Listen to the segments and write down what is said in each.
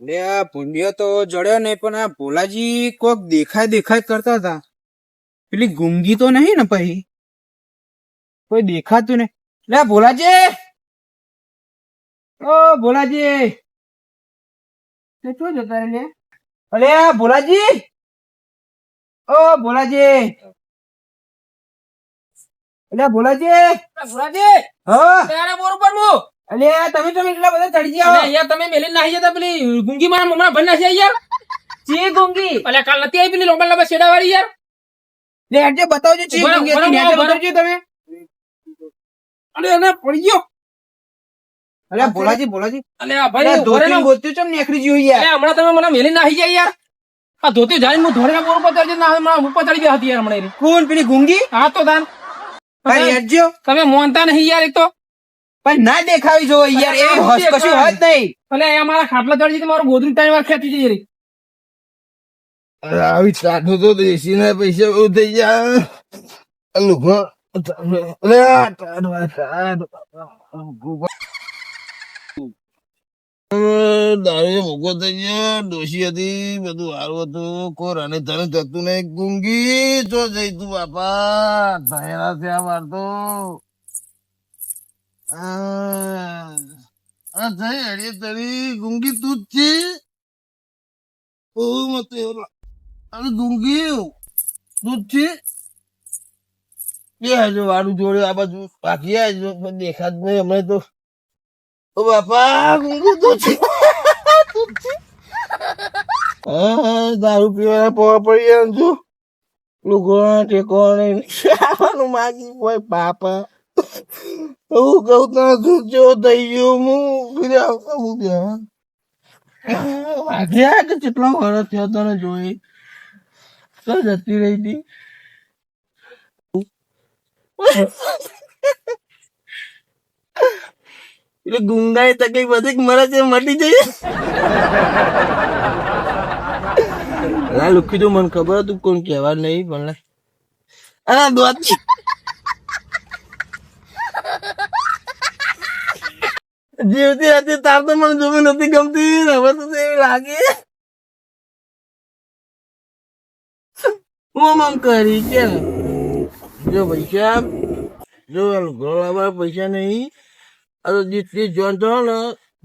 લે આ પુણ્ય તો જડ્યો નહીં, પણ આ ભોલાજી કોક દેખાય કરતા હતા. પેલી ગુંગી તો નહીં ને પછી કોઈ દેખાતું નહીં. લે ભોલાજી, ઓ ભોલાજી, તે શું જતા રે? અલે ભોલાજી, ઓ ભોલાજી, અલે ભોલાજી, ભોલાજી હા ત્યારે બોર ઉપર હું અલે તમે એટલા બધા ચડી ગયા યાર તમે મેલી નાહી જતા પેલી ગુંગી મારા મમણા ભર નાખ્યા યાર ચી ગુંગી? અલ્યા કાલ નથી આવી પેલી લોબા લોબા શેડા વાળી યાર લે આજે બતાવજો ચી ગુંગી હતી, નેચે બતાવજો તમે. અરે એને પડી ગયો. અલે ભોલાજી, અલ્યા ભાઈ ધોતી ગોત્યું ચમ નેકરી જ્યું યાર. અલ્યા હમણાં તમે મને મેલી નાહી ગયા યાર આ ધોતી જાય હું ધોરેના બોર ઉપર ચડજે ના હમણાં ઉપર ચડી ગયા હતી યાર હમણાં કોણ પેલી ગુંગી? હા તો દાન નેચજો તમે મોનતા નહીં યાર એક તો પણ ના દેખાવી જો યાર, એવી હોશ કશું હોત નહીં. અલ્યા મારા ખાટલા ચડી છે મારું ગોદરું ત્રણ વાર ખેંચી જઈ રહી. આવી ચાટો તો દેશી ના પૈસા બહુ થઈ ગયા. દારૂ ભોગો થઈ ગયો. ડોશી હતી, બધું સારું હતું. કોઈ રાને ધને થતું નહીં. ગુંગી ચો જઈ તું બાપા ધૈરા થયા મારતો. જઈ હડીએ તરી ગુંગી તું જ છે. મત અરે ગુંગી તું જ છે. બે હજો વાળું જોડે આ બાજુ બાકી આવજો પણ દેખાત નહીં હમણાં તો. ઓ બાપા ગુંગી તું છે. દારૂ પીવાના પોવા પડી ગયા છું. લોકો ટેકો નહીં માગી હોય પાપા. હું કઉ તું જો થઈ ગયું હું વાગ્યા કે કેટલો વર્ષ થયો તને જોઈ તો જતી રહી હતી. એટલે ગુંગાઈ તકલીફ બધી મરે છે મટી જઈએ. લુખી તું મને ખબર હતું કોણ કહેવા નહીં પણ અરે દોત જીવતી હતી તાર તો મને જોવી નથી ગમતી. હવે તો એવી લાગે હું આમ કરી કે જો પૈસા જો ઘર પૈસા નહીં. જે જોન તો ને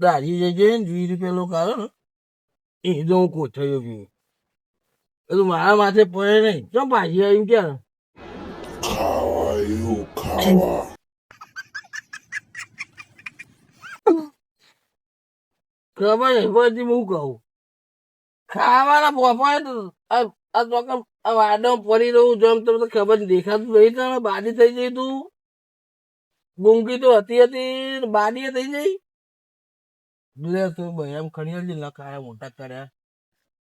દાઢી જજે 20 રૂપિયા લોકો આવે ને એ તો હું કોઠાયો પીવું. બધું મારા માથે પડે નહીં. ચો પાછી આવી ક્યાં ખબર પછી હું કહું ખાવાના પોપા વાડો પડી રહું જેમ તમને ખબર દેખાતું નહીં. તમે બાદી થઈ જઈ તું. ગુંગી તો હતી બાદી થઈ જઈ. લે તું બૈરામ ખડી ના ખાયા મોટા કર્યા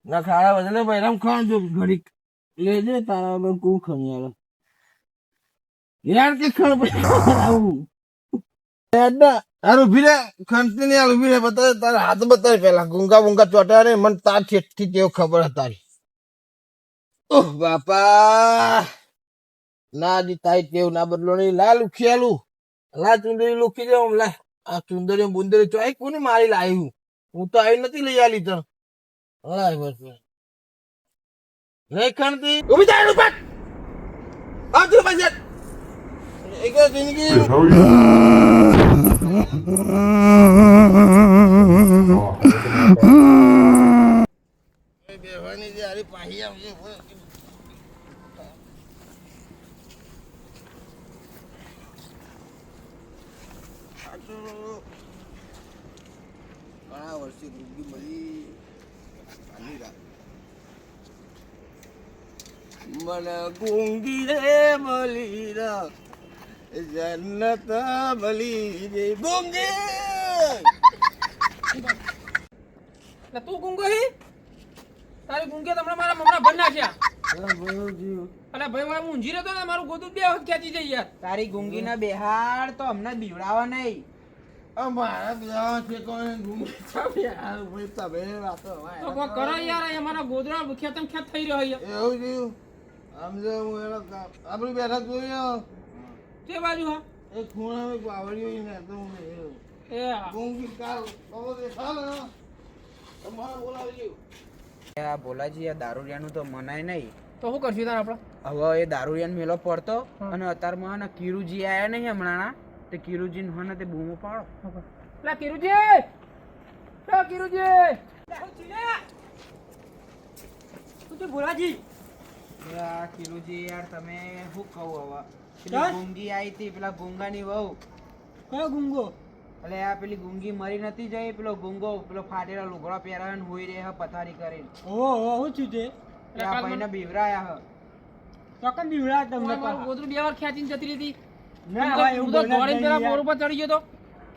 ના ખાયા બદલે બૈરામ ખાજો ઘડી લેજે તારા કું ખણી આવે યાર કે ખણ આવું તારું ઉભી રે ખંતી નહીં ઉભી રે બતાવે તારા હાથ બતાવે પેલા ગુંગા ગુંગા ચોટા રે મને તાર ઠેઠથી તેવું ખબર હતા. ઓહ બાપા ના જી તારી તેવું ના બદલો નહીં. લા લુખી આલું લા ચુંદરી લુખી જાઉં લા આ ચુંદરી બુંદરી ચોઈ કોને મારી લાવ્યું. હું તો આવી નથી લઈ આલી તને. લાય બસ નહીં ખણતી ઉભી થાય ઉપર આવતું પાછળ એક જિંદગી બેવાની જે આરી પાહી આવશે ઘણા વર્ષે ગુંગી મળી મને ગુંગી રે મળી જન્નત મળી રે ગુંગી તું ગુંગો હી તારી ગુંગે તમને મારા મમણા ભર નાખ્યા. અલ્યા ભાઈ હું ઊંઝી રહ્યો તો ને મારું ગોદું બે વખત ખેંચી જઈ યાર. તારી ગુંગી ના બેહાડ તો અમને બીવડાવા નહીં. મારા બધા છે કોણ ગુંગી તમે વાતો તો કોઈ કરો યાર અહીંયા મારા ગોદરા ખેતમ ખેત થઈ રહ્યો યાર. એવું થયું સમજો હું એનો આપણી બેઠા જોયો તે બાજુ હા એ ખૂણામાં વાવડ્યો ને તો હું એ ગુંગી કાલ બહુ દેખાડો તમારે બોલાવજો. આ ભોલાજી આ દારૂડિયાનું તો મનાય નહીં. તો શું કરશું તાર આપણે? હવે એ દારૂડિયાનો મેલો પડતો હા. અને અત્યારમાં હે ને કિરુજી આયા નહીં હમણાં તે કિરુજી હે ને તે બૂમો પાડો. લા કિરુજી, લા કિરુજી, શું છે ભોલાજી? આ કિરુજી યાર તમે શું કહું હવે ચાલ. પેલી ગુંગી આવી હતી પેલા ગુંગાની વહુ કયો ગુંગો? એટલે આ પેલી ગુંગી મરી નથી જઈ પેલો ગુંગો પેલો ફાટેલા લુગડા પહેરાવે ને હોઈ રહે પથારી કરીને ઓહો, હું છું તે? તે આ ભાઈને બીવરાયા હ ચોકન બીવડા તમને મારું ગોદડું બે વાર ખેંચીને જતી રહી હતી. ના હું તો- ભાઈ, હું એવું તો બને જ દોડીને પેલા નહીં બોર યાર. ઉપર ચડી ગયો તો.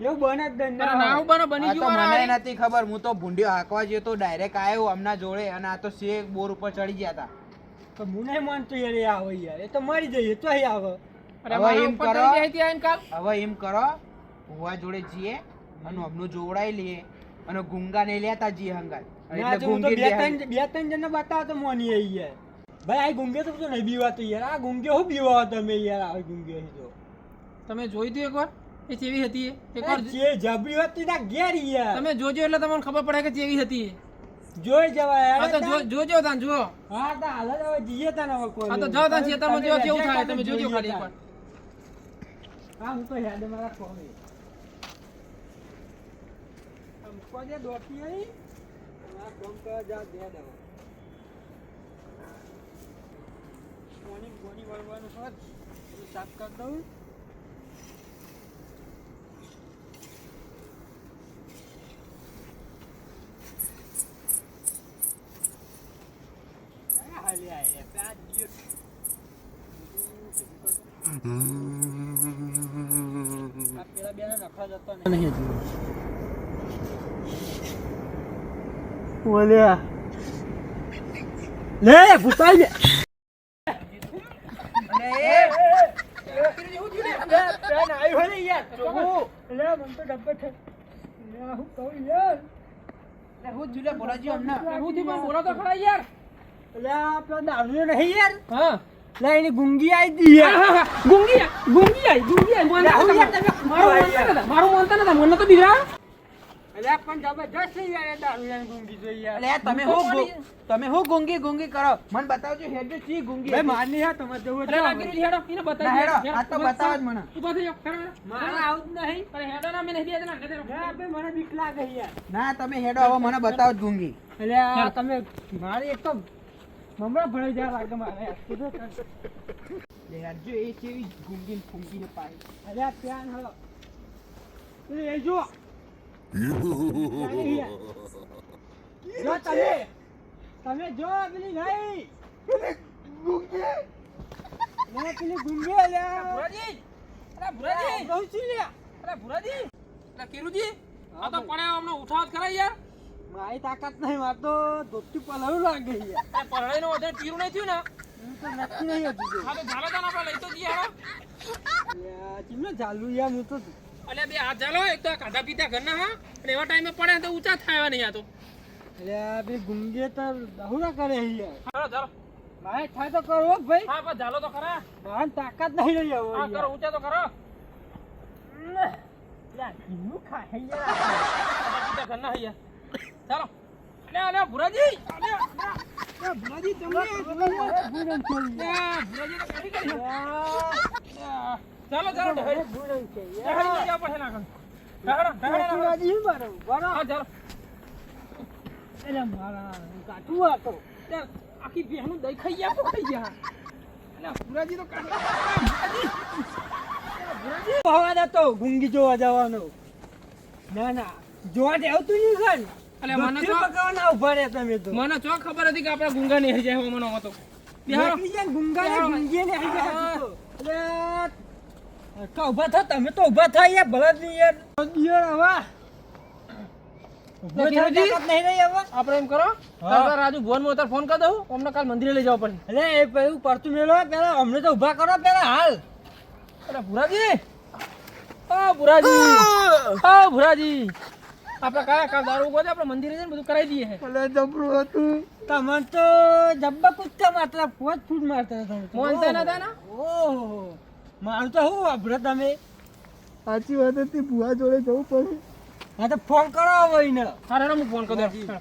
એવું બને જ નહીં. અરે ના હું બને બની આ તો ગયું મારા મને હારી. નથી ખબર હું તો ભૂંડિયો હાંકવા ગયો તો ડાયરેક્ટ આવ્યો આમના જોડે અને આ તો શેક બોર ઉપર ચડી ગયા હતા. તો હું નહીં માનતો યાર, એ આવે યાર, એ તો મરી જઈએ તો અહીં આવે. અરે હવે મારા એમ ઉપર કરો. ચડી ગઈ હતી આઈને કાલ. હવે એમ કરો ભુવા જોડે જઈએ અને અમનું જોવડાઈ લઈએ અને ગુંગા ને લેતા જઈએ હંગાત ના, એટલે જો હું તો ગુંગી બે બેહાડી- ત્રણ જણને બતાવો તો મોની આવી યાર. ભાઈ આ ગુંગે તો નહીં બીવાતો યાર, આ ગુંગે હું બીવાવો તમે યાર, આ ગુંગે તો તમે જોઈ હતું એકવાર એ કેવી હતી એ? એકવાર જે જબરી હતી ના ઘેર યાર, તમે જોજો એટલે તમને ખબર પડે કે કેવી હતી એ. જોઈ જવાય. હા તો જોજો તાન જુઓ. હા તો હાલ જ હવે જઈએ તાન હવે કોઈ હા તો જાઓ તાન ખેતરમાં જો કેવું થાય તમે જોજો ખાલી એકવાર. એકવાર. હા હું તો યાદ મારા કોમે આમ કોજે દોટી આવી આ કોમ કરવા જા દે દવા ગોની વળવાનું છે બધું સાફ કરી દઉં. હાલી આય પ્યાજ ગયો આ પેલા બેને નખવા જતો નહીં હજુ. ઓલ્યા લે ભૂતાઈ લે અને એ પેન આવ્યો ને યાર ચોગુ લે મન તો ડબ્બે છે લે હું કહું યાર એટલે હું જુલે ભોલાજી અમને હું થયું પણ બોલો તો ખરા યાર. લે આ પેલો દારૂ નહીં યાર હા લે એની ગુંગી આવી દી યાર. ગુંગી ગુંગી રાહુલ યાર તમે મારું માનતા નતા મને તો બીજા અલે પણ જબરજસ્ત છે યાર એ દારૂ યાર ગુંગી જોઈ યાર. એટલે તમે હું તમે હું ગુંગી ગુંગી કરો મને બતાવજો હેડજો ચી ગુંગી ભાઈ હતી. મારની હા તમારે જવું અરે લાગી હેડો એને ના, બતાવી હેડો આ તો બતાવો જ મને ઉભા થઈ જાઓ હેડો, હેડો. મારે આવું જ નહીં. અરે હેડો ના મેં નહીં દે દેના ના ભાઈ મને બીક લાગે યાર. ના તમે હેડો હવે મને બતાવો જ ગુંગી એટલે આ તમે મારી એક તો મમરા ભરાઈ જાય લાગે મારે લે હેડજો એ કેવી ગુંગી ફૂંગી ને પાઈ અરે આ પ્યાન હલો એ જો જો તમે જો પેલી નહીં પેલી ગુંગે લે ભુરાજી અરે ભુરાજી કહું છું લે અરે ભુરાજી અરે કિરુજી આ તો પડે અમને ઉઠાવત કરાય યાર. મારી તાકાત નહીં માર તો ધોતી પલાવું લાગે યાર આ પરણાઈનો વધારે પીરું નહીં થયું ને હું તો નક્કી નહીં હતું જો હા તો ઝાલો તાન આપણે લઈ તો જઈએ હેડો. યાર ચીમનો ચાલુ યાર હું તો અલ્યા બે હાથ ઝાલો એક તો આ ખાધા પીતા ઘરના હા અને એવા ટાઈમે પડે તો ઊંચા થાય નહીં આ તો. એટલે બે ગુંગે તો બહુરા કરે યાર ઝાલો ઝાલો મારે થાય તો કરો હો ભાઈ હા બસ ઝાલો તો ખરા. મારી તાકાત નહીં રહી હવે હા કરો યાર. ઊંચા તો કરો. યાર કિન્નું ખાય યાર ખાધા પીતા ઘરના હૈ યાર. ચાલો અલ્યા ભુરાજી ભુરાજી તમે ભૂરણ છે ભુરાજી તો કાઢી કરી યાર ચાલો ચાલો ઢહેડી ભૂરણ છે ઢહેડી જાવ પછી નાખો. ઢહેડો ઢહેડો ભુરાજી શું મારો બરો હા ચાલો એટલે મારા કાઠું આ તો યાર આખી બેહનું દહીં ખાઈ ગયા તો ખાઈ ગયા. અલ્યા ભુરાજી તો કાઢી હવા દેતો ગુંગી જોવા જવાનો ના ના જોવા દેવતું નહીં ઘર અલ્યા મને તો પકડવાના ઉભા રહ્યા તમે તો મને ચો ખબર હતી કે આપણે ગુંગા નહીં જાય હવે મને હતો. બિહારો નીકળી જાય ને ગુંગા ને બિહારો. ગુંગીએ ને આવી ગયા તું તો. એટલે તો ઉભા થા તમે તો ઉભા થા યાર બળદ ની યાર દિયર હવા ઉભો થા કિરુજી? તાકાત નહીં રહી હવે આપણે એમ કરો તારા રાજુ ભુવન માં તાર ફોન કરી દઉં અમને કાલ મંદિરે લઈ જવા પડે. એટલે એ પેલું પડતું મેલો પેલા અમને તો ઉભા કરો પેલા હાલ અરે ભુરાજી ઓ ભુરાજી ઓ ભુરાજી આપણે કયા કાલ દારૂ ઉભો છે આપણે મંદિરે જઈને બધું કરાવી દઈએ છે. એટલે જબરું હતું તમને તો જબ્બા કુદકા મારતા 5 ફૂટ મારતા હતા તમે તો. મોનતા નતા ને? ઓહો મારું તો શું વાપરો તમે સાચી વાત હતી ભુવા જોડે જવું પડે હા તો ફોન કરો હવે એને હા રેડો હું ફોન કરી દઉં.